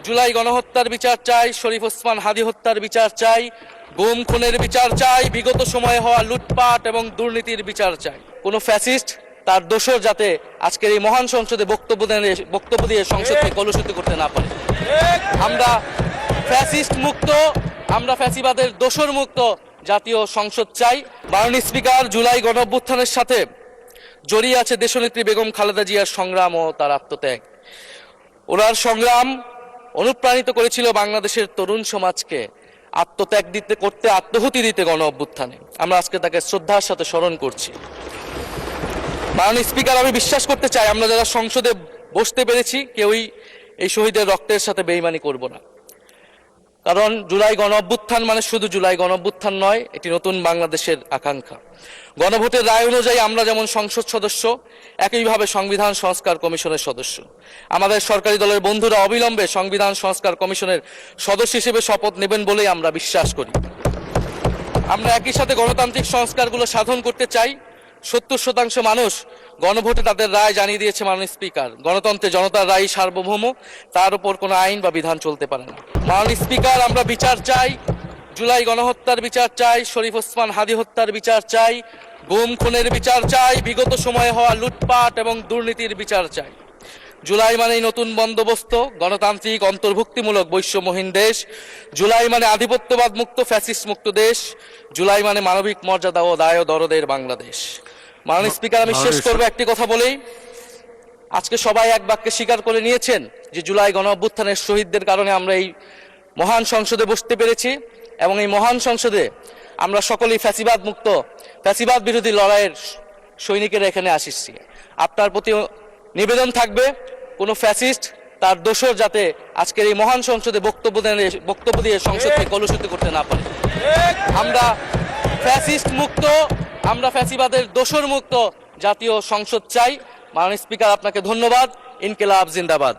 জুলাই গণহত্যার বিচার চাই, শরীফ ওসমান হাদী হত্যার বিচার চাই, গুম খুনের বিচার চাই, বিগত সময়ে হওয়া লুটপাট এবং দুর্নীতির বিচার চাই। কোনো ফ্যাসিস্ট তার দোষর যাতে আজকের এই মহান সংসদে বক্তব্য দিয়ে সংসদকে কলুষিত করতে না পারে। আমরা ফ্যাসিস্ট মুক্ত, আমরা ফ্যাসিবাদের দোষর মুক্ত জাতীয় সংসদ চাই। মাননীয় স্পিকার, জুলাই গণঅভ্যুত্থানের সাথে জড়িয়ে আছে দেশনেত্রী বেগম খালেদা জিয়ার সংগ্রাম ও তার আত্মত্যাগ। ওনার সংগ্রাম অনুপ্রাণিত করেছিল বাংলাদেশের তরুণ সমাজকে আত্মত্যাগ করতে, আত্মহুতি দিতে গণ অভ্যুত্থানে। আমরা আজকে তাকে শ্রদ্ধার সাথে স্মরণ করছি। মাননীয় স্পিকার, আমি বিশ্বাস করতে চাই আমরা যারা সংসদে বসতে পেরেছি কেউই এই শহীদের রক্তের সাথে বেইমানি করব না। কারণ জুলাই গণ অভ্যুত্থান মানে শুধু জুলাই গণ অভ্যুত্থান নয়, এটি নতুন বাংলাদেশের আকাঙ্ক্ষা। গণভোটের রায় অনুযায়ী আমরা যেমন সংসদ সদস্য, একইভাবে সংবিধান সংস্কার কমিশনের সদস্য। আমাদের সরকারি দলের বন্ধুরা অবিলম্বে সংবিধান সংস্কার কমিশনের সদস্য হিসেবে শপথ নেবেন বলেই আমরা বিশ্বাস করি। আমরা একই সাথে গণতান্ত্রিক সংস্কারগুলো সাধন করতে চাই। 70% মানুষ গণভোটে তাদের রায় জানিয়ে দিয়েছে মাননীয় স্পিকার। গণতন্ত্রে জনতার রায় সার্বভৌম, তার উপর কোনো আইন বা বিধান চলতে পারে না। মাননীয় স্পিকার, আমরা বিচার চাই, জুলাই গণহত্যার বিচার চাই, শরীফ ওসমান হাদী হত্যার বিচার চাই, গুম খুনের বিচার চাই, বিগত সময়ে হওয়া লুটপাট এবং দুর্নীতির বিচার চাই। জুলাই মানেই নতুন বন্দোবস্ত, গণতান্ত্রিক অন্তর্ভুক্তিমূলক বৈষম্যহীন দেশ। জুলাই মানে আধিপত্যবাদ মুক্ত, ফ্যাসিস্ট মুক্ত দেশ। জুলাই মানে মানবিক মর্যাদা ও দায় ও দরদের বাংলাদেশ। মাননীয় স্পিকার, আমি শেষ করবো একটি কথা বলেই। আজকে সবাই এক বাক্যে স্বীকার করে নিয়েছেন যে জুলাই গণ অভ্যুত্থানের শহীদদের কারণে আমরা এই মহান সংসদে বসতে পেরেছি এবং এই মহান সংসদে আমরা সকলেই ফ্যাসিবাদ মুক্ত, ফ্যাসিবাদ বিরোধী লড়াইয়ের সৈনিকেরা এখানে আসিছি। আপনার প্রতি নিবেদন থাকবে কোনো ফ্যাসিস্ট তার দোষর যাতে আজকের এই মহান সংসদে বক্তব্য দিয়ে সংসদকে কলুষিত করতে না পারে। আমরা ফ্যাসিস্ট মুক্ত, আমরা ফ্যাসিবাদের দোষর মুক্ত জাতীয় সংসদ চাই। মাননীয় স্পিকার, আপনাকে ধন্যবাদ। ইনকিলাব জিন্দাবাদ।